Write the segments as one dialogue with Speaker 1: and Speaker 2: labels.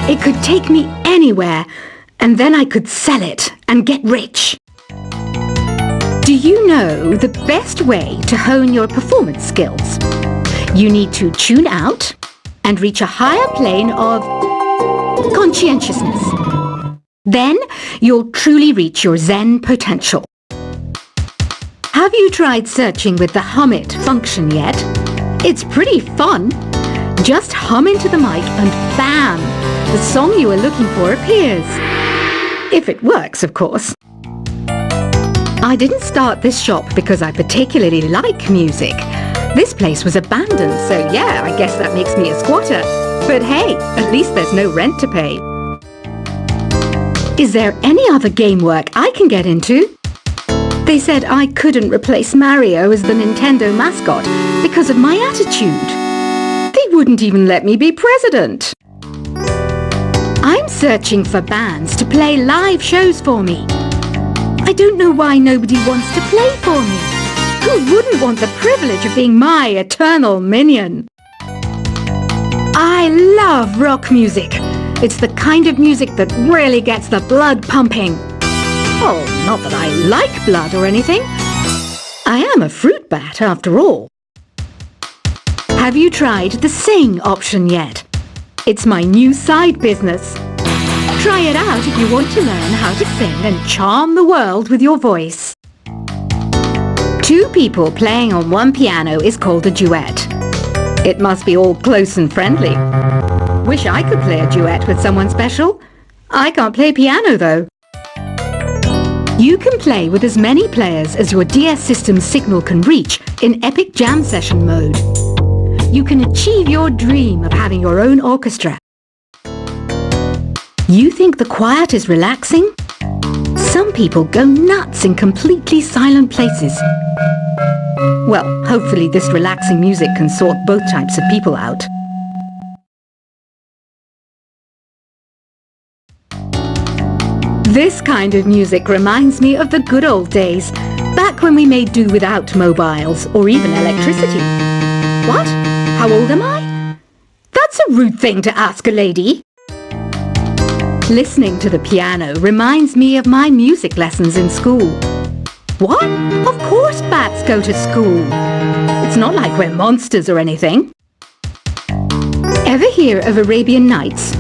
Speaker 1: It could take me anywhere, and then I could sell it and get rich. Do you know the best way to hone your performance skills? You need to tune out and reach a higher plane of conscientiousness. Then you'll truly reach your Zen potential. Have you tried searching with the Hum It function yet? It's pretty fun. Just hum into the mic and bam! The song you are looking for appears. If it works, of course. I didn't start this shop because I particularly like music. This place was abandoned, so yeah, I guess that makes me a squatter. But hey, at least there's no rent to pay. Is there any other game work I can get into? They said I couldn't replace Mario as the Nintendo mascot because of my attitude. They wouldn't even let me be president. I'm searching for bands to play live shows for me. I don't know why nobody wants to play for me. Who wouldn't want the privilege of being my eternal minion? I love rock music. It's the kind of music that really gets the blood pumping. Oh, not that I like blood or anything. I am a fruit bat after all. Have you tried the sing option yet? It's my new side business. Try it out if you want to learn how to sing and charm the world with your voice. Two people playing on one piano is called a duet. It must be all close and friendly. Wish I could play a duet with someone special. I can't play piano though. You can play with as many players as your DS system's signal can reach in Epic Jam Session mode. You can achieve your dream of having your own orchestra. You think the quiet is relaxing? Some people go nuts in completely silent places. Well, hopefully this relaxing music can sort both types of people out. This kind of music reminds me of the good old days, back when we made do without mobiles or even electricity. What? How old am I? That's a rude thing to ask a lady. Listening to the piano reminds me of my music lessons in school. What? Of course bats go to school. It's not like we're monsters or anything. Ever hear of Arabian Nights?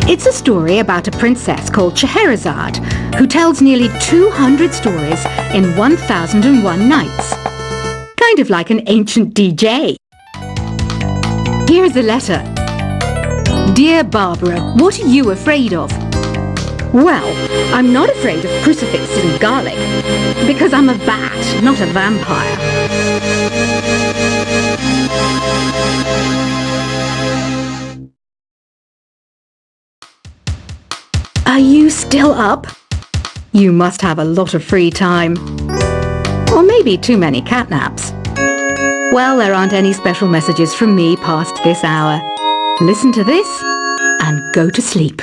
Speaker 1: It's a story about a princess called Scheherazade who tells nearly 200 stories in 1001 nights. Kind of like an ancient DJ. Here's a letter. Dear Barbara, what are you afraid of? Well, I'm not afraid of crucifixes and garlic, because I'm a bat, not a vampire. Are you still up? You must have a lot of free time. Or maybe too many catnaps. Well, there aren't any special messages from me past this hour. Listen to this and go to sleep.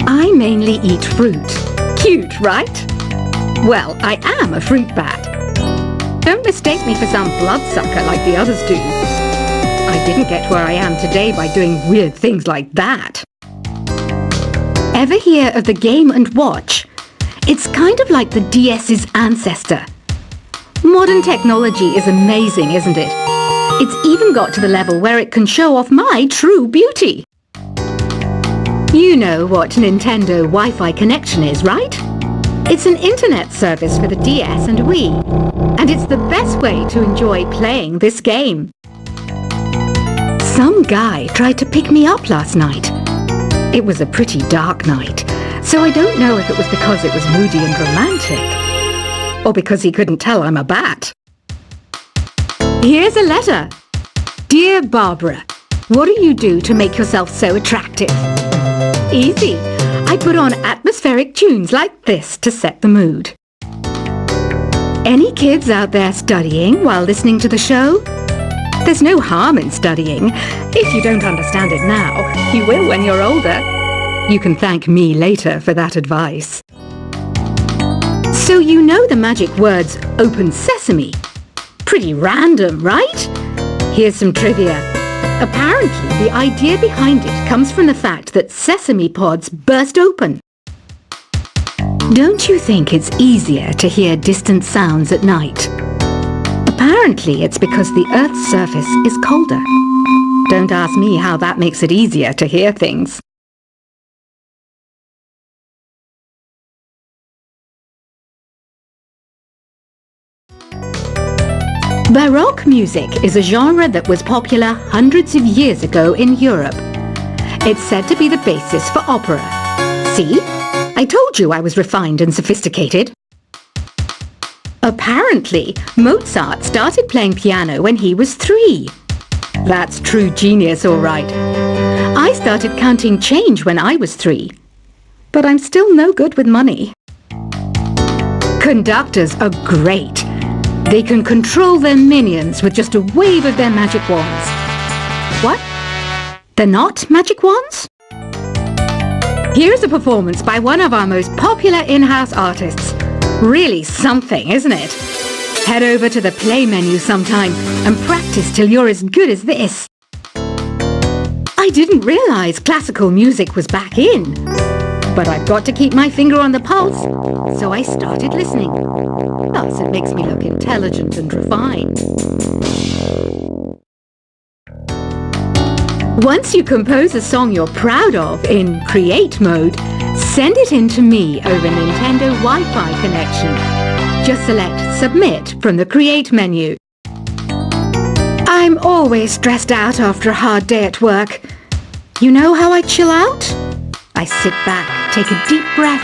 Speaker 1: I mainly eat fruit. Cute, right? Well, I am a fruit bat. Don't mistake me for some bloodsucker like the others do. I didn't get where I am today by doing weird things like that. Ever hear of the Game & Watch? It's kind of like the DS's ancestor. Modern technology is amazing, isn't it? It's even got to the level where it can show off my true beauty. You know what Nintendo Wi-Fi connection is, right? It's an internet service for the DS and Wii, and it's the best way to enjoy playing this game. Some guy tried to pick me up last night. It was a pretty dark night, so I don't know if it was because it was moody and romantic, or because he couldn't tell I'm a bat. Here's a letter. Dear Barbara, what do you do to make yourself so attractive? Easy. I put on atmospheric tunes like this to set the mood. Any kids out there studying while listening to the show? There's no harm in studying. If you don't understand it now, you will when you're older. You can thank me later for that advice. So you know the magic words open sesame. Pretty random, right? Here's some trivia. Apparently, the idea behind it comes from the fact that sesame pods burst open. Don't you think it's easier to hear distant sounds at night? Apparently, it's because the Earth's surface is colder. Don't ask me how that makes it easier to hear things. Baroque music is a genre that was popular hundreds of years ago in Europe. It's said to be the basis for opera. See? I told you I was refined and sophisticated. Apparently, Mozart started playing piano when he was 3. That's true genius, all right. I started counting change when I was 3. But I'm still no good with money. Conductors are great. They can control their minions with just a wave of their magic wands. What? They're not magic wands? Here's a performance by one of our most popular in-house artists. Really something, isn't it? Head over to the play menu sometime and practice till you're as good as this. I didn't realize classical music was back in. But I've got to keep my finger on the pulse, so I started listening. Plus, it makes me look intelligent and refined. Once you compose a song you're proud of in Create mode, send it in to me over Nintendo Wi-Fi connection. Just select Submit from the Create menu. I'm always stressed out after a hard day at work. You know how I chill out? I sit back, take a deep breath,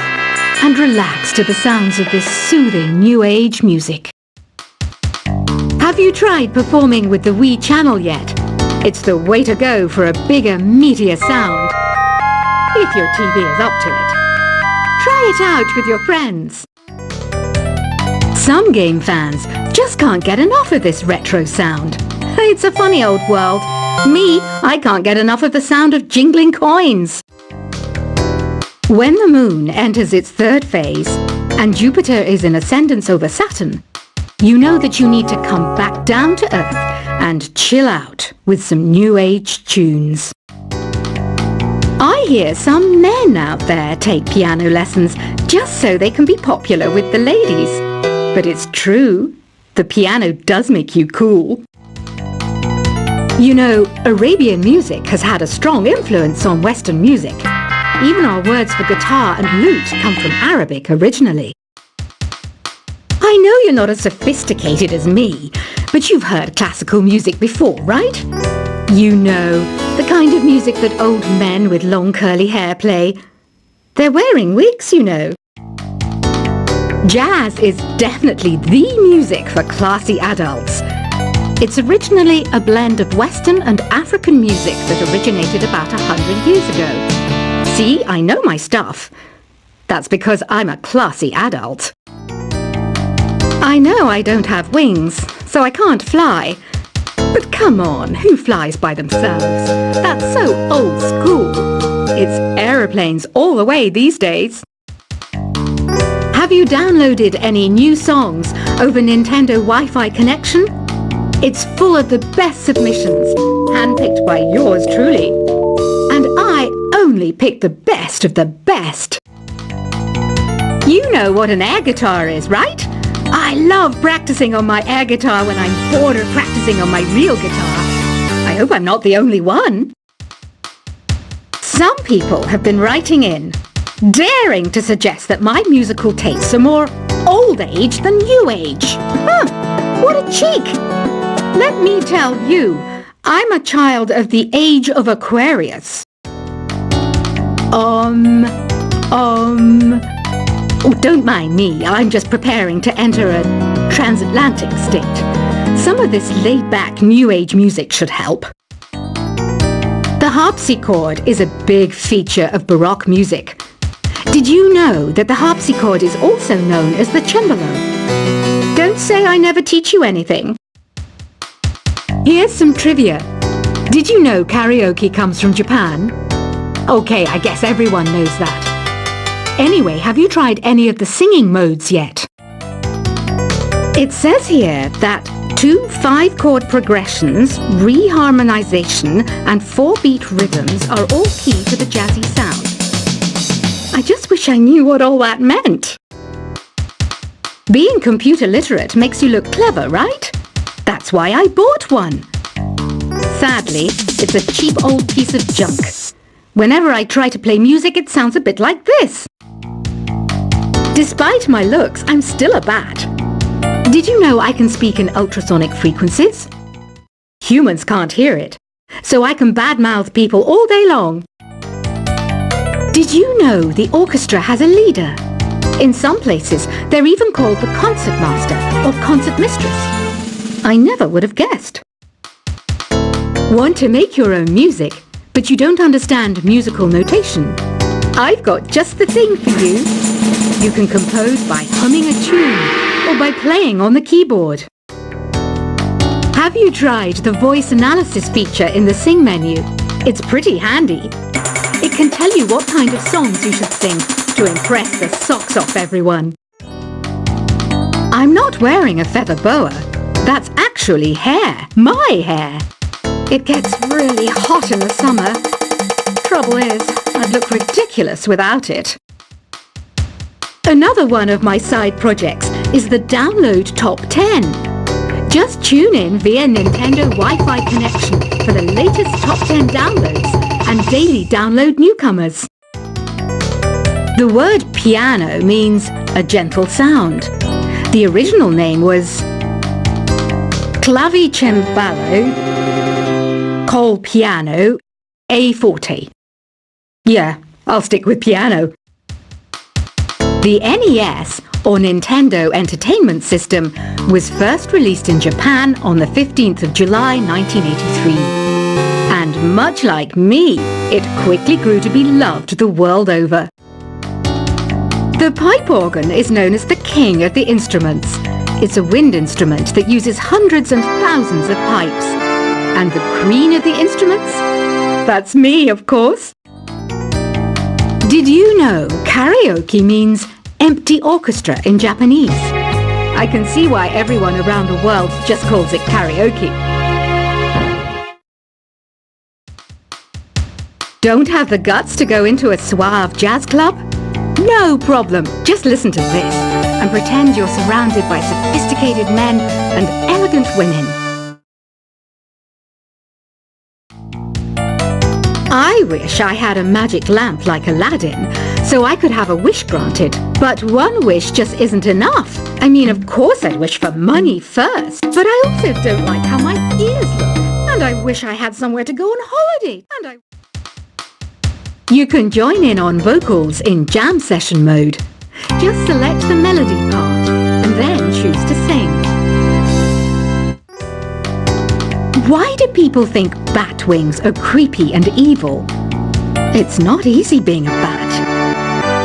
Speaker 1: and relax to the sounds of this soothing New Age music. Have you tried performing with the Wii channel yet? It's the way to go for a bigger, meatier sound. If your TV is up to it. Try it out with your friends. Some game fans just can't get enough of this retro sound. It's a funny old world. Me, I can't get enough of the sound of jingling coins. When the moon enters its 3rd phase and Jupiter is in ascendance over Saturn, you know that you need to come back down to Earth and chill out with some New Age tunes. I hear some men out there take piano lessons just so they can be popular with the ladies. But it's true, the piano does make you cool. You know, Arabian music has had a strong influence on Western music. Even our words for guitar and lute come from Arabic originally. I know you're not as sophisticated as me, but you've heard classical music before, right? You know, the kind of music that old men with long curly hair play. They're wearing wigs, you know. Jazz is definitely the music for classy adults. It's originally a blend of Western and African music that originated about 100 years ago. See, I know my stuff. That's because I'm a classy adult. I know I don't have wings, so I can't fly. But come on, who flies by themselves? That's so old school. It's aeroplanes all the way these days. Have you downloaded any new songs over Nintendo Wi-Fi connection? It's full of the best submissions, handpicked by yours truly. And I only pick the best of the best. You know what an air guitar is, right? I love practicing on my air guitar when I'm bored of practicing on my real guitar. I hope I'm not the only one. Some people have been writing in, daring to suggest that my musical tastes are more old age than new age. Huh, what a cheek! Let me tell you, I'm a child of the age of Aquarius. Oh, don't mind me, I'm just preparing to enter a transatlantic state. Some of this laid-back New Age music should help. The harpsichord is a big feature of Baroque music. Did you know that the harpsichord is also known as the cembalo? Don't say I never teach you anything. Here's some trivia. Did you know karaoke comes from Japan? Okay, I guess everyone knows that. Anyway, have you tried any of the singing modes yet? It says here that 2 5-chord progressions, reharmonization, and 4-beat rhythms are all key to the jazzy sound. I just wish I knew what all that meant. Being computer literate makes you look clever, right? That's why I bought one. Sadly, it's a cheap old piece of junk. Whenever I try to play music, it sounds a bit like this. Despite my looks, I'm still a bat. Did you know I can speak in ultrasonic frequencies? Humans can't hear it, so I can badmouth people all day long. Did you know the orchestra has a leader? In some places, they're even called the concert master or concert mistress. I never would have guessed. Want to make your own music, but you don't understand musical notation? I've got just the thing for you. You can compose by humming a tune or by playing on the keyboard. Have you tried the voice analysis feature in the Sing menu? It's pretty handy. It can tell you what kind of songs you should sing to impress the socks off everyone. I'm not wearing a feather boa. That's actually hair, my hair. It gets really hot in the summer. Trouble is, I'd look ridiculous without it. Another one of my side projects is the Download Top 10. Just tune in via Nintendo Wi-Fi connection for the latest Top 10 downloads and daily download newcomers. The word piano means a gentle sound. The original name was Clavicembalo col piano A forte. Yeah, I'll stick with piano. The NES, or Nintendo Entertainment System, was first released in Japan on the 15th of July 1983. And much like me, it quickly grew to be loved the world over. The pipe organ is known as the king of the instruments. It's a wind instrument that uses hundreds and thousands of pipes. And the queen of the instruments? That's me, of course. Did you know karaoke means empty orchestra in Japanese? I can see why everyone around the world just calls it karaoke. Don't have the guts to go into a suave jazz club? No problem. Just listen to this and pretend you're surrounded by sophisticated men and elegant women. I wish I had a magic lamp like Aladdin, so I could have a wish granted. But one wish just isn't enough. I mean, of course I'd wish for money first, but I also don't like how my ears look. And I wish I had somewhere to go on holiday. You can join in on vocals in jam session mode. Just select the melody part and then choose to sing. Why do people think bat wings are creepy and evil? It's not easy being a bat.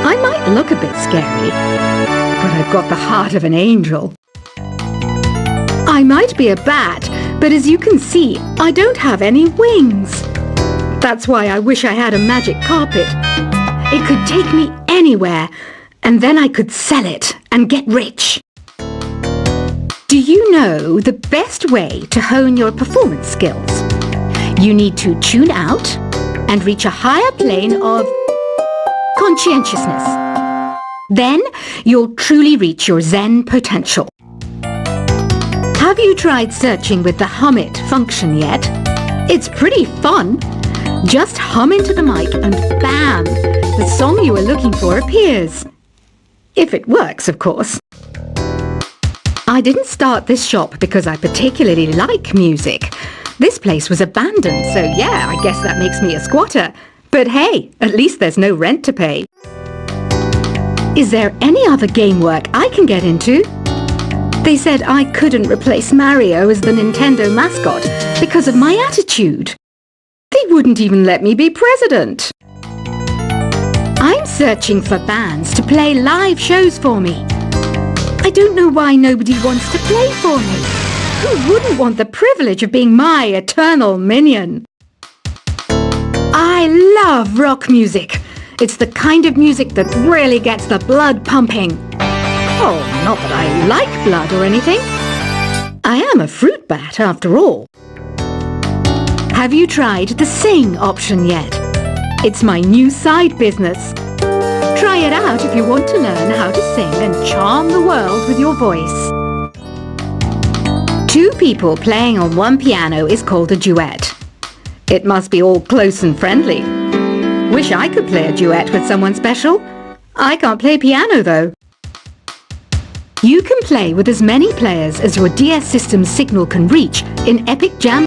Speaker 1: I might look a bit scary, but I've got the heart of an angel. I might be a bat, but as you can see, I don't have any wings. That's why I wish I had a magic carpet. It could take me anywhere, and then I could sell it and get rich. Do you know the best way to hone your performance skills? You need to tune out and reach a higher plane of conscientiousness. Then you'll truly reach your Zen potential. Have you tried searching with the Hum It function yet? It's pretty fun. Just hum into the mic and bam! The song you were looking for appears. If it works, of course. I didn't start this shop because I particularly like music. This place was abandoned, so yeah, I guess that makes me a squatter. But hey, at least there's no rent to pay. Is there any other game work I can get into? They said I couldn't replace Mario as the Nintendo mascot because of my attitude. They wouldn't even let me be president. I'm searching for bands to play live shows for me. I don't know why nobody wants to play for me. Who wouldn't want the privilege of being my eternal minion? I love rock music. It's the kind of music that really gets the blood pumping. Oh, not that I like blood or anything. I am a fruit bat after all. Have you tried the sing option yet? It's my new side business. Try it out if you want to learn how to sing and charm the world with your voice. Two people playing on one piano is called a duet. It must be all close and friendly. Wish I could play a duet with someone special. I can't play piano though. You can play with as many players as your DS system's signal can reach in Epic Jam